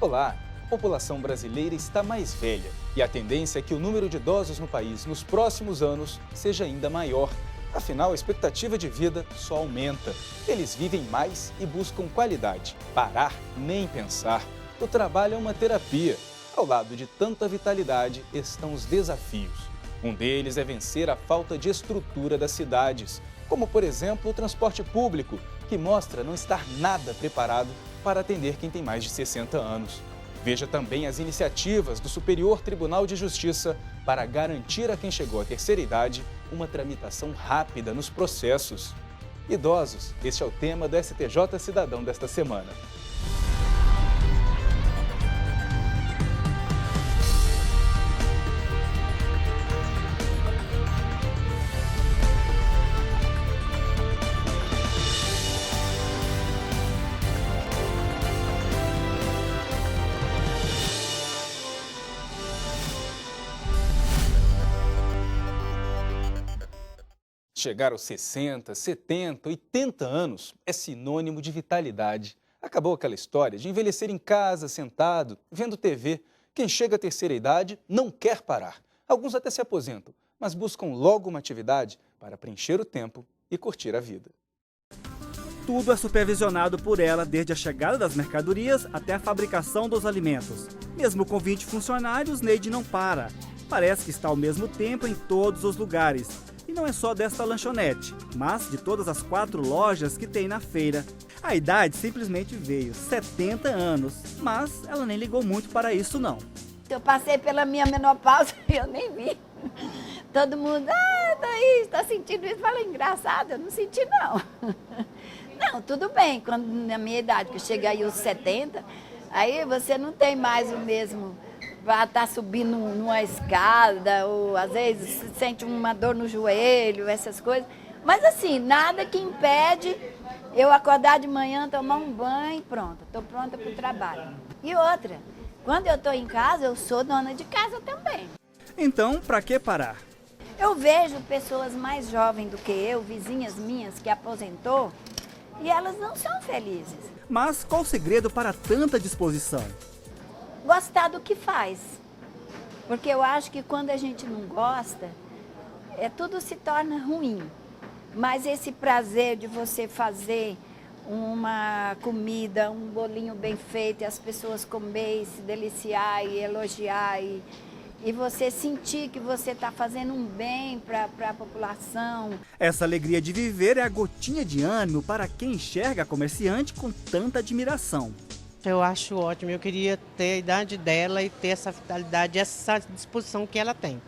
Olá! A população brasileira está mais velha e a tendência é que o número de idosos no país nos próximos anos seja ainda maior. Afinal, a expectativa de vida só aumenta. Eles vivem mais e buscam qualidade. Parar, nem pensar. O trabalho é uma terapia. Ao lado de tanta vitalidade estão os desafios. Um deles é vencer a falta de estrutura das cidades, como, por exemplo, o transporte público, que mostra não estar nada preparado para atender quem tem mais de 60 anos. Veja também as iniciativas do Superior Tribunal de Justiça para garantir a quem chegou à terceira idade uma tramitação rápida nos processos. Idosos, este é o tema do STJ Cidadão desta semana. Chegar aos 60, 70, 80 anos é sinônimo de vitalidade. Acabou aquela história de envelhecer em casa, sentado, vendo TV. Quem chega à terceira idade não quer parar. Alguns até se aposentam, mas buscam logo uma atividade para preencher o tempo e curtir a vida. Tudo é supervisionado por ela, desde a chegada das mercadorias até a fabricação dos alimentos. Mesmo com 20 funcionários, Neide não para. Parece que está ao mesmo tempo em todos os lugares. E não é só desta lanchonete, mas de todas as 4 lojas que tem na feira. A idade simplesmente veio, 70 anos, mas ela nem ligou muito para isso não. Eu passei pela minha menopausa e eu nem vi. Todo mundo, tá sentindo isso? Fala, engraçado, eu não senti não. Não, tudo bem, quando na minha idade, que eu cheguei aí aos 70, aí você não tem mais o mesmo... vai estar subindo numa escada, ou às vezes sente uma dor no joelho, essas coisas. Mas assim, nada que impede eu acordar de manhã, tomar um banho e pronto, estou pronta para o trabalho. E outra, quando eu estou em casa, eu sou dona de casa também. Então, para que parar? Eu vejo pessoas mais jovens do que eu, vizinhas minhas que aposentou, e elas não são felizes. Mas qual o segredo para tanta disposição? Gostar do que faz, porque eu acho que quando a gente não gosta, tudo se torna ruim, mas esse prazer de você fazer uma comida, um bolinho bem feito, e as pessoas comer, e se deliciar e elogiar, e você sentir que você está fazendo um bem para a população. Essa alegria de viver é a gotinha de ânimo para quem enxerga a comerciante com tanta admiração. Eu acho ótimo, eu queria ter a idade dela e ter essa vitalidade, essa disposição que ela tem.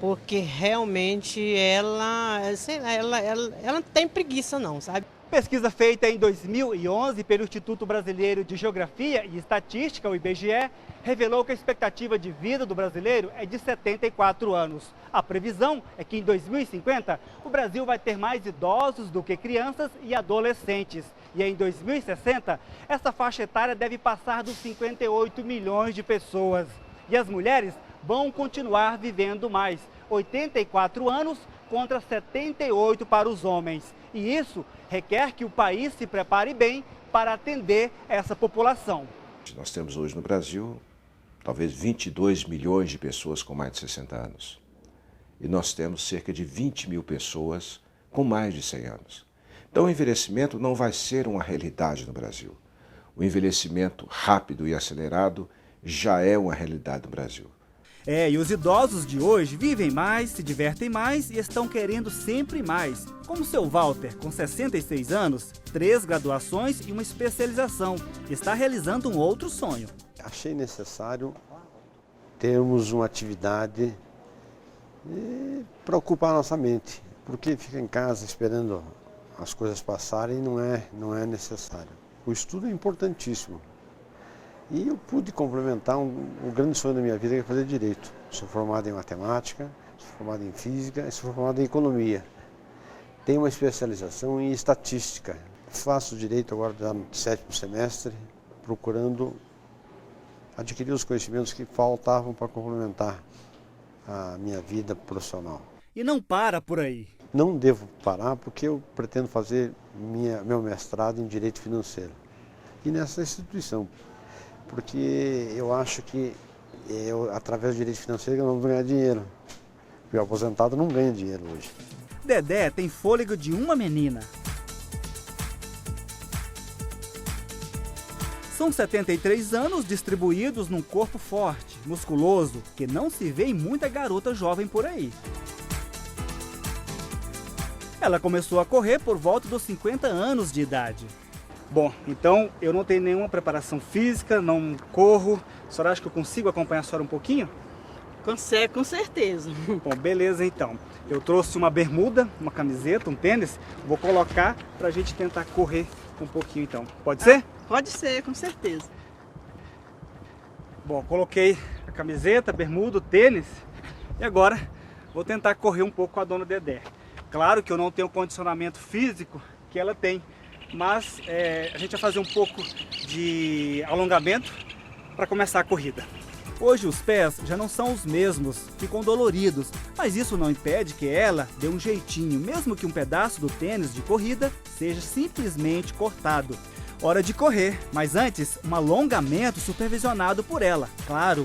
Porque realmente ela não tem preguiça não, sabe? Pesquisa feita em 2011 pelo Instituto Brasileiro de Geografia e Estatística, o IBGE, revelou que a expectativa de vida do brasileiro é de 74 anos. A previsão é que em 2050 o Brasil vai ter mais idosos do que crianças e adolescentes. E em 2060, essa faixa etária deve passar dos 58 milhões de pessoas. E as mulheres vão continuar vivendo mais, 84 anos contra 78 para os homens. E isso requer que o país se prepare bem para atender essa população. Nós temos hoje no Brasil, talvez 22 milhões de pessoas com mais de 60 anos. E nós temos cerca de 20 mil pessoas com mais de 100 anos. Então o envelhecimento não vai ser uma realidade no Brasil. O envelhecimento rápido e acelerado já é uma realidade no Brasil. E os idosos de hoje vivem mais, se divertem mais e estão querendo sempre mais. Como o seu Walter, com 66 anos, 3 graduações e uma especialização, está realizando um outro sonho. Achei necessário termos uma atividade para ocupar a nossa mente, porque ficar em casa esperando as coisas passarem não é necessário. O estudo é importantíssimo. E eu pude complementar um grande sonho da minha vida, que é fazer direito. Sou formado em matemática, sou formado em física e sou formado em economia. Tenho uma especialização em estatística. Faço direito agora já no 7º semestre, procurando adquirir os conhecimentos que faltavam para complementar a minha vida profissional. E não para por aí. Não devo parar porque eu pretendo fazer meu mestrado em Direito Financeiro. E nessa instituição. porque eu acho que através do direito financeiro eu não vou ganhar dinheiro. O aposentado não ganha dinheiro hoje. Dedé tem fôlego de uma menina. São 73 anos distribuídos num corpo forte, musculoso, que não se vê em muita garota jovem por aí. Ela começou a correr por volta dos 50 anos de idade. Bom, então eu não tenho nenhuma preparação física, não corro. A senhora acha que eu consigo acompanhar a senhora um pouquinho? Consegue, com certeza. Bom, beleza então. Eu trouxe uma bermuda, uma camiseta, um tênis. Vou colocar pra gente tentar correr um pouquinho então. Pode ser? Pode ser, com certeza. Bom, coloquei a camiseta, a bermuda, o tênis. E agora vou tentar correr um pouco com a dona Dedé. Claro que eu não tenho o condicionamento físico que ela tem. Mas a gente vai fazer um pouco de alongamento para começar a corrida. Hoje os pés já não são os mesmos, ficam doloridos, mas isso não impede que ela dê um jeitinho, mesmo que um pedaço do tênis de corrida seja simplesmente cortado. Hora de correr, mas antes um alongamento supervisionado por ela, claro.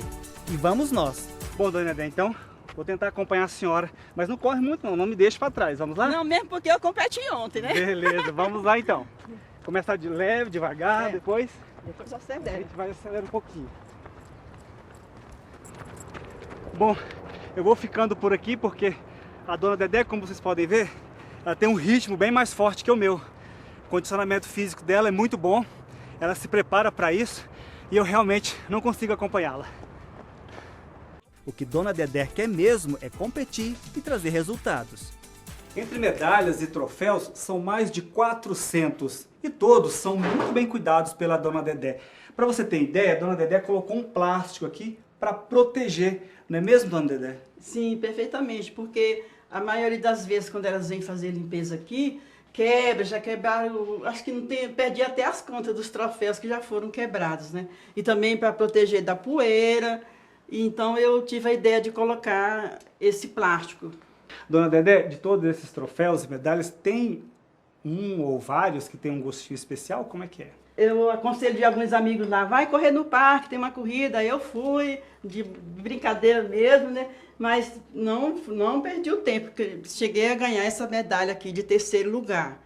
E vamos nós. Bom, dona Dedé, então vou tentar acompanhar a senhora, mas não corre muito não me deixe para trás, vamos lá? Não, mesmo porque eu competi ontem, né? Beleza, vamos lá então. Começar de leve, devagar, depois a acelera. gente vai acelerar um pouquinho. Bom, eu vou ficando por aqui porque a dona Dedé, como vocês podem ver, ela tem um ritmo bem mais forte que o meu. O condicionamento físico dela é muito bom, ela se prepara para isso e eu realmente não consigo acompanhá-la. O que dona Dedé quer mesmo é competir e trazer resultados. Entre medalhas e troféus são mais de 400 e todos são muito bem cuidados pela dona Dedé. Para você ter ideia, a dona Dedé colocou um plástico aqui para proteger, não é mesmo, dona Dedé? Sim, perfeitamente, porque a maioria das vezes quando elas vêm fazer limpeza aqui, já quebraram, acho que não tem, perdi até as contas dos troféus que já foram quebrados, né? E também para proteger da poeira, então eu tive a ideia de colocar esse plástico. Dona Dedé, de todos esses troféus e medalhas, tem um ou vários que tem um gostinho especial? Como é que é? Eu aconselho de alguns amigos lá, vai correr no parque, tem uma corrida, aí eu fui, de brincadeira mesmo, né? Mas não perdi o tempo, porque cheguei a ganhar essa medalha aqui de 3º lugar.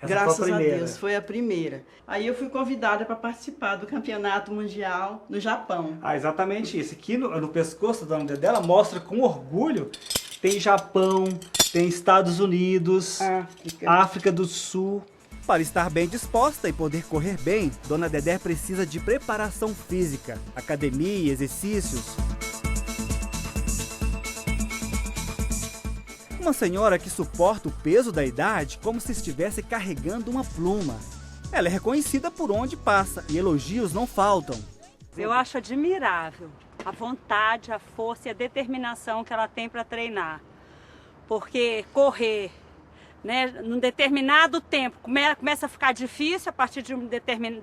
Graças a Deus, foi a primeira. Aí eu fui convidada para participar do campeonato mundial no Japão. Ah, exatamente isso. Aqui no pescoço da dona Dedé, ela mostra com orgulho, tem Japão, tem Estados Unidos, África do Sul. Para estar bem disposta e poder correr bem, dona Dedé precisa de preparação física, academia, exercícios. Uma senhora que suporta o peso da idade como se estivesse carregando uma pluma. Ela é reconhecida por onde passa e elogios não faltam. Eu acho admirável a vontade, a força e a determinação que ela tem para treinar. Porque correr, né, num determinado tempo começa a ficar difícil a partir de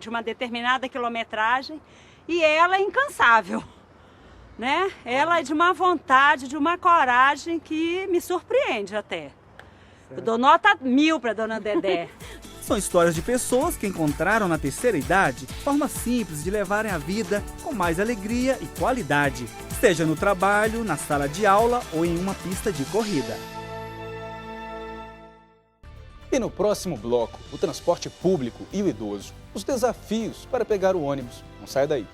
uma determinada quilometragem e ela é incansável, né? Ela é de uma vontade, de uma coragem que me surpreende até. Eu dou nota 1000 para dona Dedé. São histórias de pessoas que encontraram na terceira idade formas simples de levarem a vida com mais alegria e qualidade, seja no trabalho, na sala de aula ou em uma pista de corrida. E no próximo bloco, o transporte público e o idoso. Os desafios para pegar o ônibus. Não saia daí.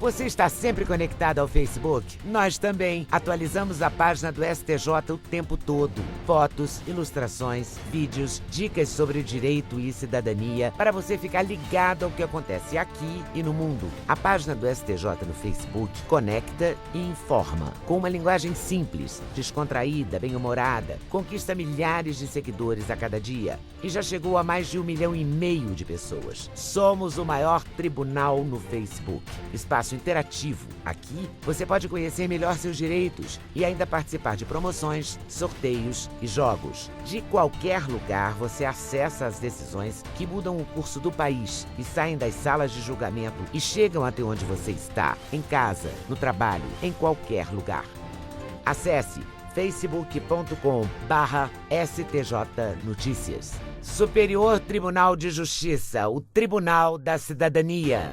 Você está sempre conectado ao Facebook? Nós também. Atualizamos a página do STJ o tempo todo. Fotos, ilustrações, vídeos, dicas sobre direito e cidadania para você ficar ligado ao que acontece aqui e no mundo. A página do STJ no Facebook conecta e informa. Com uma linguagem simples, descontraída, bem-humorada, conquista milhares de seguidores a cada dia e já chegou a mais de 1,5 milhão de pessoas. Somos o maior tribunal no Facebook. Espaço interativo. Aqui você pode conhecer melhor seus direitos e ainda participar de promoções, sorteios e jogos. De qualquer lugar você acessa as decisões que mudam o curso do país e saem das salas de julgamento e chegam até onde você está, em casa, no trabalho, em qualquer lugar. Acesse facebook.com/STJ Notícias. Superior Tribunal de Justiça, o Tribunal da Cidadania.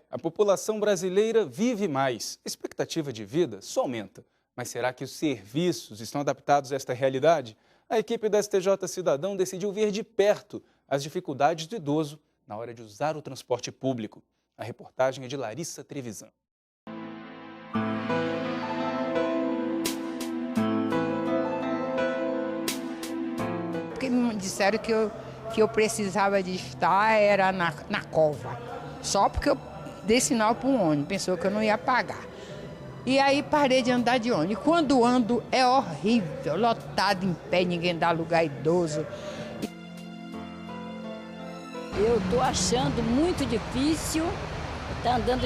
A população brasileira vive mais. A expectativa de vida só aumenta. Mas será que os serviços estão adaptados a esta realidade? A equipe da STJ Cidadão decidiu ver de perto as dificuldades do idoso na hora de usar o transporte público. A reportagem é de Larissa Trevisan. Porque me disseram que eu precisava de estar era na cova. Só porque eu dei sinal para um ônibus, pensou que eu não ia pagar. E aí parei de andar de ônibus. E quando ando é horrível, lotado em pé, ninguém dá lugar idoso. Eu estou achando muito difícil estar andando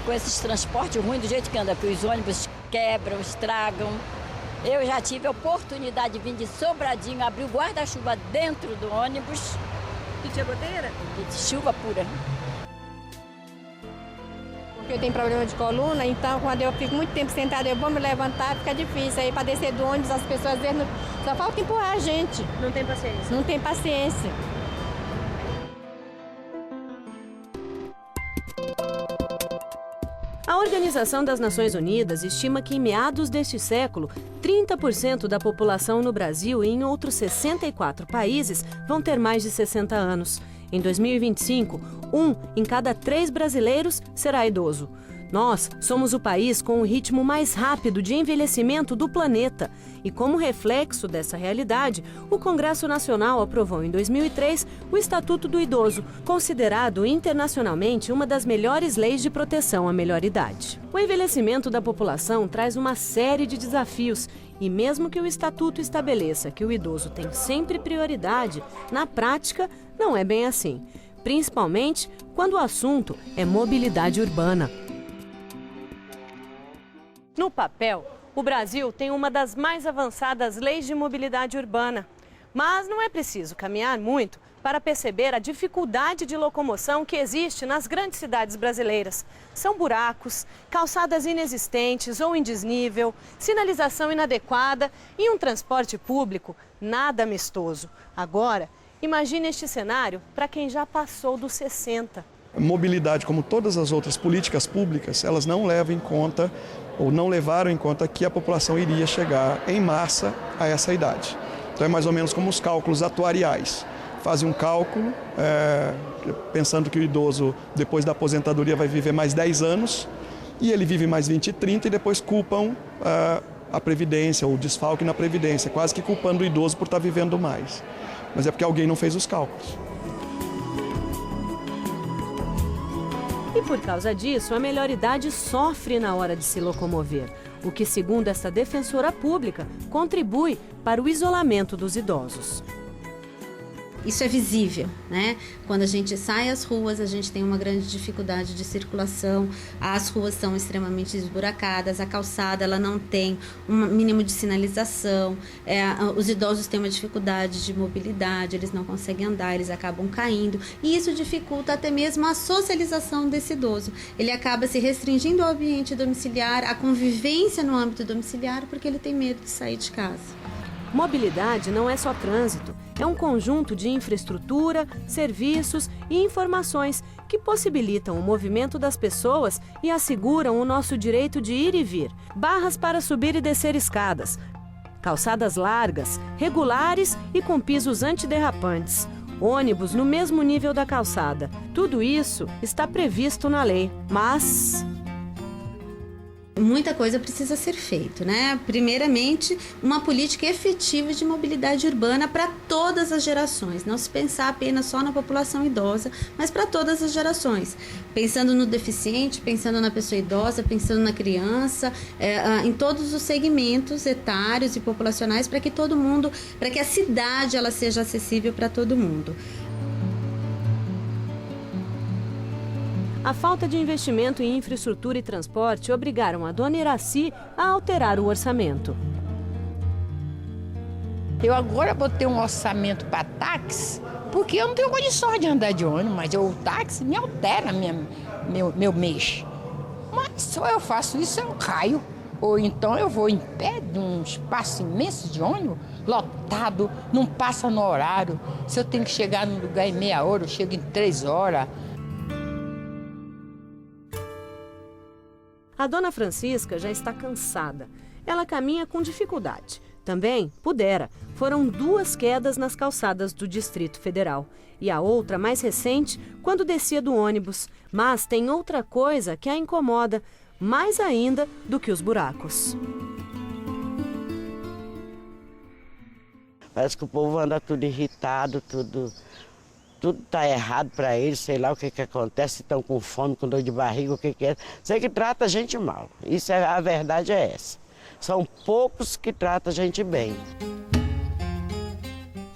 com esses transportes ruins do jeito que anda, porque os ônibus quebram, estragam. Eu já tive a oportunidade de vir de Sobradinho, abrir o guarda-chuva dentro do ônibus. E tinha goteira? De chuva pura. Porque eu tenho problema de coluna, então quando eu fico muito tempo sentada, eu vou me levantar, fica difícil. Aí para descer do ônibus, as pessoas às vezes só falta empurrar a gente. Não tem paciência? Não tem paciência. A Organização das Nações Unidas estima que em meados deste século, 30% da população no Brasil e em outros 64 países vão ter mais de 60 anos. Em 2025, 1 em cada 3 brasileiros será idoso. Nós somos o país com o ritmo mais rápido de envelhecimento do planeta. E como reflexo dessa realidade, o Congresso Nacional aprovou em 2003 o Estatuto do Idoso, considerado internacionalmente uma das melhores leis de proteção à melhor idade. O envelhecimento da população traz uma série de desafios e mesmo que o Estatuto estabeleça que o idoso tem sempre prioridade, na prática não é bem assim, principalmente quando o assunto é mobilidade urbana. No papel, o Brasil tem uma das mais avançadas leis de mobilidade urbana. Mas não é preciso caminhar muito para perceber a dificuldade de locomoção que existe nas grandes cidades brasileiras. São buracos, calçadas inexistentes ou em desnível, sinalização inadequada e um transporte público nada amistoso. Agora, imagine este cenário para quem já passou dos 60. Mobilidade, como todas as outras políticas públicas, elas não levam em conta ou não levaram em conta que a população iria chegar em massa a essa idade. Então é mais ou menos como os cálculos atuariais. Fazem um cálculo, pensando que o idoso, depois da aposentadoria, vai viver mais 10 anos, e ele vive mais 20 e 30, e depois culpam a Previdência, ou o desfalque na Previdência, quase que culpando o idoso por estar vivendo mais. Mas é porque alguém não fez os cálculos. E por causa disso, a melhor idade sofre na hora de se locomover, o que, segundo essa defensora pública, contribui para o isolamento dos idosos. Isso é visível, né? Quando a gente sai às ruas, a gente tem uma grande dificuldade de circulação, as ruas são extremamente esburacadas, a calçada ela não tem um mínimo de sinalização, os idosos têm uma dificuldade de mobilidade, eles não conseguem andar, eles acabam caindo, e isso dificulta até mesmo a socialização desse idoso. Ele acaba se restringindo ao ambiente domiciliar, à convivência no âmbito domiciliar, porque ele tem medo de sair de casa. Mobilidade não é só trânsito, é um conjunto de infraestrutura, serviços e informações que possibilitam o movimento das pessoas e asseguram o nosso direito de ir e vir. Barras para subir e descer escadas, calçadas largas, regulares e com pisos antiderrapantes, ônibus no mesmo nível da calçada. Tudo isso está previsto na lei, mas muita coisa precisa ser feito, né? Primeiramente, uma política efetiva de mobilidade urbana para todas as gerações, não se pensar apenas só na população idosa, mas para todas as gerações. Pensando no deficiente, pensando na pessoa idosa, pensando na criança, em todos os segmentos etários e populacionais, para que todo mundo, para que a cidade ela seja acessível para todo mundo. A falta de investimento em infraestrutura e transporte obrigaram a dona Iraci a alterar o orçamento. Eu agora botei um orçamento para táxi, porque eu não tenho condições de andar de ônibus, mas o táxi me altera meu mês. Mas se eu faço isso, eu caio. Ou então eu vou em pé de um espaço imenso de ônibus, lotado, não passa no horário. Se eu tenho que chegar num lugar em meia hora, eu chego em 3 horas. A dona Francisca já está cansada. Ela caminha com dificuldade. Também, pudera, foram 2 quedas nas calçadas do Distrito Federal. E a outra, mais recente, quando descia do ônibus. Mas tem outra coisa que a incomoda, mais ainda do que os buracos. Parece que o povo anda tudo irritado, tudo tá errado para eles, sei lá o que acontece, se estão com fome, com dor de barriga, o que é. Sei que trata a gente mal. Isso a verdade é essa. São poucos que tratam a gente bem.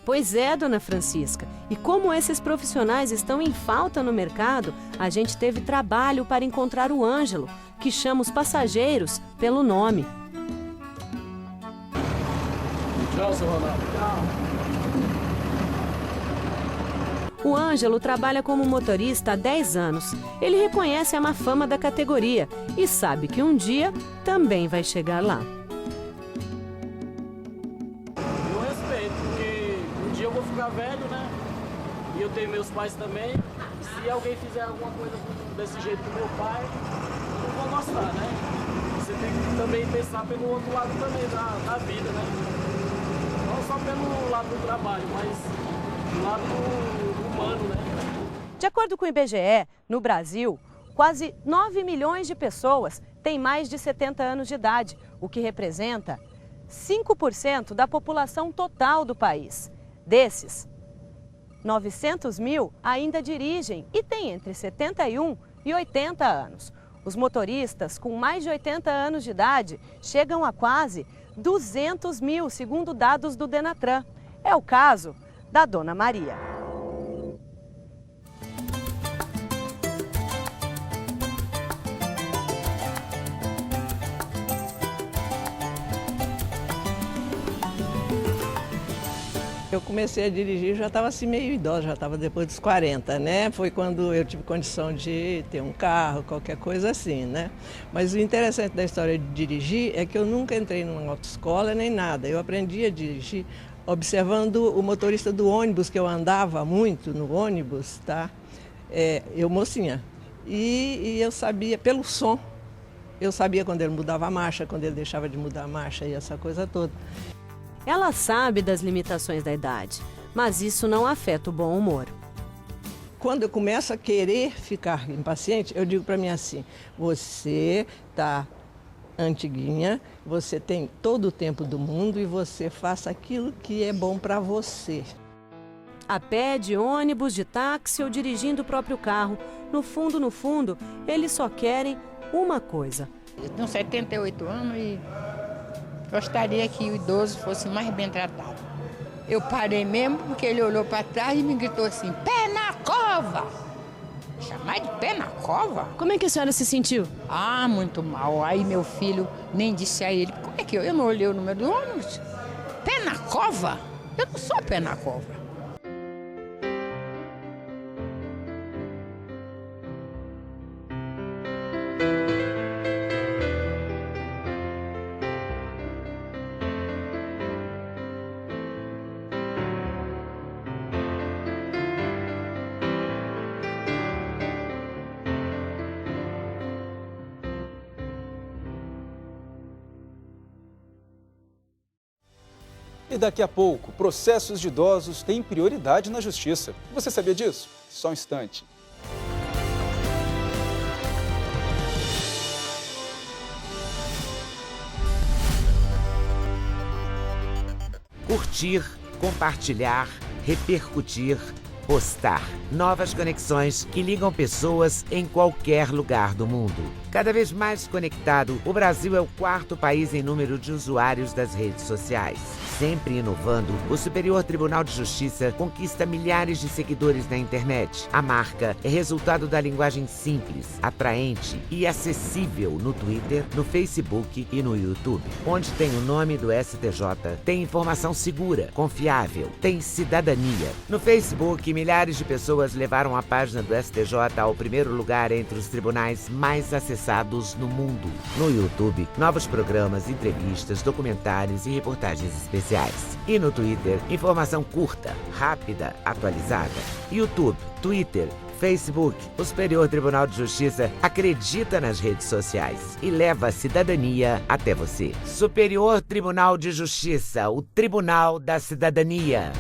Pois é, dona Francisca. E como esses profissionais estão em falta no mercado, a gente teve trabalho para encontrar o Ângelo, que chama os passageiros pelo nome. Tchau, seu Ronaldo. O Ângelo trabalha como motorista há 10 anos. Ele reconhece a má fama da categoria e sabe que um dia também vai chegar lá. Eu respeito, porque um dia eu vou ficar velho, né? E eu tenho meus pais também. Se alguém fizer alguma coisa desse jeito com meu pai, eu não vou gostar, né? Você tem que também pensar pelo outro lado também da vida, né? Não só pelo lado do trabalho, mas do lado humano, né? De acordo com o IBGE, no Brasil, quase 9 milhões de pessoas têm mais de 70 anos de idade, o que representa 5% da população total do país. Desses, 900 mil ainda dirigem e têm entre 71 e 80 anos. Os motoristas com mais de 80 anos de idade chegam a quase 200 mil, segundo dados do Denatran. É o caso da Dona Maria. Eu comecei a dirigir, já estava assim meio idosa, já estava depois dos 40, né? Foi quando eu tive condição de ter um carro, qualquer coisa assim, né? Mas o interessante da história de dirigir é que eu nunca entrei numa autoescola nem nada. Eu aprendi a dirigir observando o motorista do ônibus, que eu andava muito no ônibus, tá? Eu mocinha. E eu sabia, pelo som, eu sabia quando ele mudava a marcha, quando ele deixava de mudar a marcha e essa coisa toda. Ela sabe das limitações da idade, mas isso não afeta o bom humor. Quando eu começo a querer ficar impaciente, eu digo para mim assim, você está antiguinha, você tem todo o tempo do mundo e você faça aquilo que é bom para você. A pé, de ônibus, de táxi ou dirigindo o próprio carro, no fundo, eles só querem uma coisa. Eu tenho 78 anos e gostaria que o idoso fosse mais bem tratado. Eu parei mesmo porque ele olhou para trás e me gritou assim, pé na cova! Chamar de pé na cova? Como é que a senhora se sentiu? Ah, muito mal. Aí meu filho nem disse a ele, como é que eu não olhei o número do ônibus? Pé na cova? Eu não sou pé na cova. E daqui a pouco, processos de idosos têm prioridade na justiça. Você sabia disso? Só um instante. Curtir, compartilhar, repercutir, Postar. Novas conexões que ligam pessoas em qualquer lugar do mundo. Cada vez mais conectado, o Brasil é o 4º país em número de usuários das redes sociais. Sempre inovando, o Superior Tribunal de Justiça conquista milhares de seguidores na internet. A marca é resultado da linguagem simples, atraente e acessível no Twitter, no Facebook e no YouTube. Onde tem o nome do STJ, tem informação segura, confiável, tem cidadania. No Facebook, milhares de pessoas levaram a página do STJ ao primeiro lugar entre os tribunais mais acessados no mundo. No YouTube, novos programas, entrevistas, documentários e reportagens especiais. E no Twitter, informação curta, rápida, atualizada. YouTube, Twitter, Facebook, o Superior Tribunal de Justiça acredita nas redes sociais e leva a cidadania até você. Superior Tribunal de Justiça, o Tribunal da Cidadania.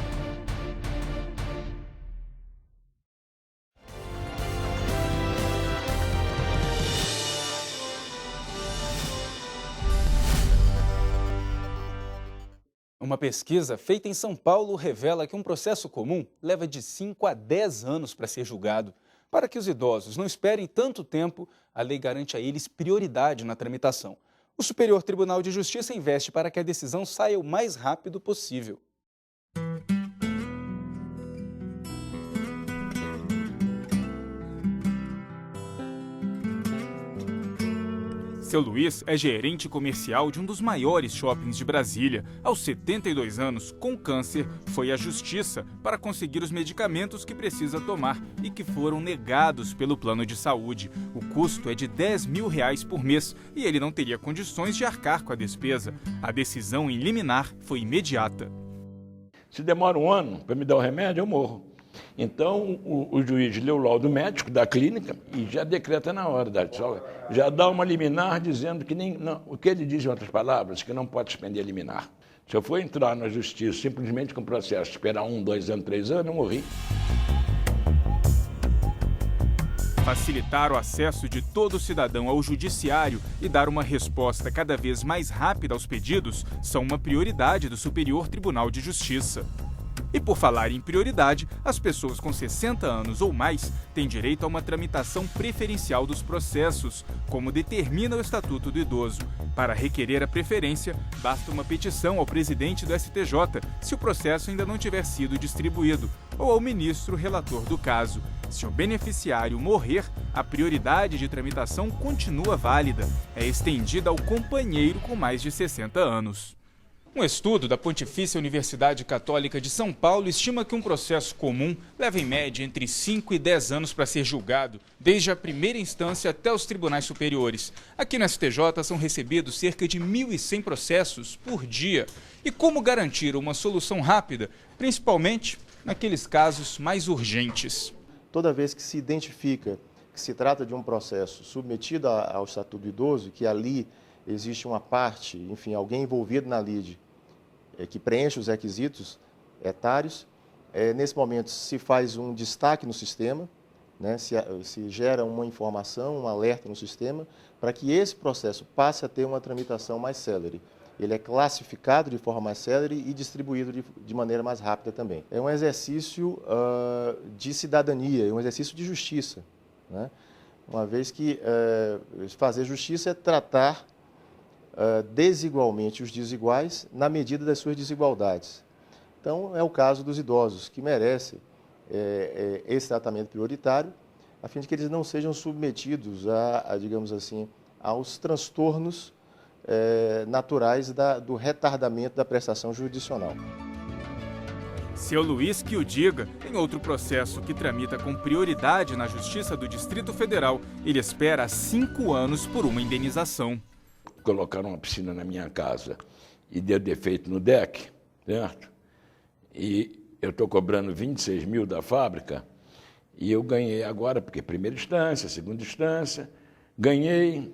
Uma pesquisa feita em São Paulo revela que um processo comum leva de 5 a 10 anos para ser julgado. Para que os idosos não esperem tanto tempo, a lei garante a eles prioridade na tramitação. O Superior Tribunal de Justiça investe para que a decisão saia o mais rápido possível. Seu Luiz é gerente comercial de um dos maiores shoppings de Brasília. Aos 72 anos, com câncer, foi à justiça para conseguir os medicamentos que precisa tomar e que foram negados pelo plano de saúde. O custo é de R$10 mil por mês e ele não teria condições de arcar com a despesa. A decisão em liminar foi imediata. Se demora um ano para me dar o remédio, eu morro. Então, o juiz lê o laudo médico da clínica e já decreta na hora, já dá uma liminar dizendo que o que ele diz em outras palavras, que não pode suspender a liminar. Se eu for entrar na justiça simplesmente com o processo, esperar 1, 2 anos, 3 anos, eu morri. Facilitar o acesso de todo cidadão ao judiciário e dar uma resposta cada vez mais rápida aos pedidos são uma prioridade do Superior Tribunal de Justiça. E por falar em prioridade, as pessoas com 60 anos ou mais têm direito a uma tramitação preferencial dos processos, como determina o Estatuto do Idoso. Para requerer a preferência, basta uma petição ao presidente do STJ, se o processo ainda não tiver sido distribuído, ou ao ministro relator do caso. Se o beneficiário morrer, a prioridade de tramitação continua válida. É estendida ao companheiro com mais de 60 anos. Um estudo da Pontifícia Universidade Católica de São Paulo estima que um processo comum leva em média entre 5 e 10 anos para ser julgado, desde a primeira instância até os tribunais superiores. Aqui no STJ são recebidos cerca de 1.100 processos por dia. E como garantir uma solução rápida, principalmente naqueles casos mais urgentes? Toda vez que se identifica que se trata de um processo submetido ao Estatuto do Idoso, que ali existe uma parte, enfim, alguém envolvido na lide que preenche os requisitos etários, nesse momento se faz um destaque no sistema, né, se gera uma informação, um alerta no sistema, para que esse processo passe a ter uma tramitação mais célere. Ele é classificado de forma mais célere e distribuído de maneira mais rápida também. É um exercício de cidadania, é um exercício de justiça, né? Uma vez que fazer justiça é tratar desigualmente os desiguais na medida das suas desigualdades. Então, é o caso dos idosos, que merecem esse tratamento prioritário, a fim de que eles não sejam submetidos digamos assim, aos transtornos naturais do retardamento da prestação jurisdicional. Seu Luiz que o diga, em outro processo que tramita com prioridade na Justiça do Distrito Federal, ele espera 5 anos por uma indenização. Colocaram uma piscina na minha casa e deu defeito no deck, certo? E eu estou cobrando 26 mil da fábrica e eu ganhei agora, porque primeira instância, segunda instância, ganhei,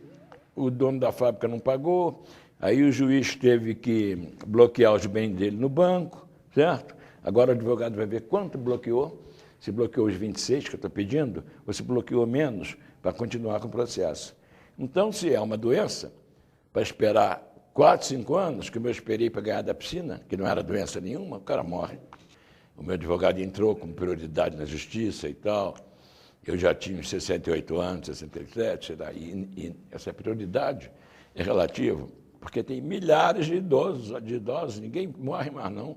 o dono da fábrica não pagou, aí o juiz teve que bloquear os bens dele no banco, certo? Agora o advogado vai ver quanto bloqueou, se bloqueou os 26 que eu estou pedindo, ou se bloqueou menos para continuar com o processo. Então, se é uma doença, para esperar 4, 5 anos, que eu esperei para ganhar da piscina, que não era doença nenhuma, o cara morre. O meu advogado entrou com prioridade na justiça e tal. Eu já tinha uns 68 anos, 67, e essa prioridade é relativa, porque tem milhares de idosos, ninguém morre mais não.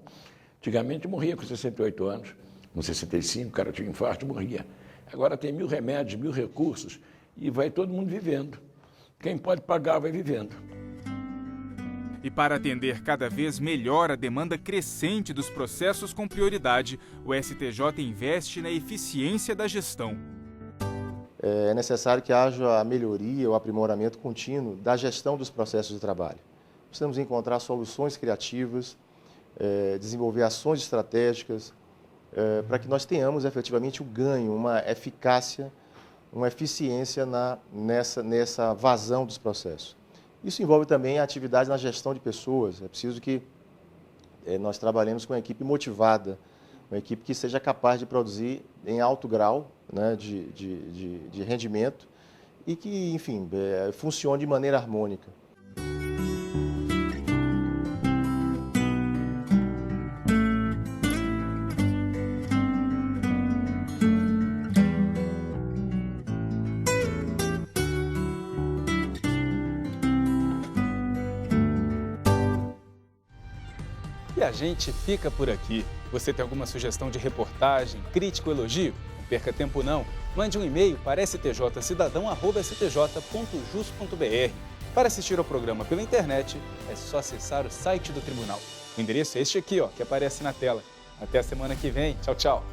Antigamente morria com 68 anos, com 65, o cara tinha infarto e morria. Agora tem 1000 remédios, 1000 recursos, e vai todo mundo vivendo. Quem pode pagar vai vivendo. E para atender cada vez melhor a demanda crescente dos processos com prioridade, o STJ investe na eficiência da gestão. É necessário que haja a melhoria, o aprimoramento contínuo da gestão dos processos de trabalho. Precisamos encontrar soluções criativas, desenvolver ações estratégicas, para que nós tenhamos efetivamente o ganho, uma eficácia, uma eficiência nessa vazão dos processos. Isso envolve também a atividade na gestão de pessoas. É preciso que nós trabalhemos com uma equipe motivada, uma equipe que seja capaz de produzir em alto grau, né, de rendimento e que, enfim, funcione de maneira harmônica. E a gente fica por aqui. Você tem alguma sugestão de reportagem, crítica ou elogio? Não perca tempo não. Mande um e-mail para stjcidadão@stj.jus.br. Para assistir ao programa pela internet, é só acessar o site do tribunal. O endereço é este aqui, que aparece na tela. Até a semana que vem. Tchau, tchau.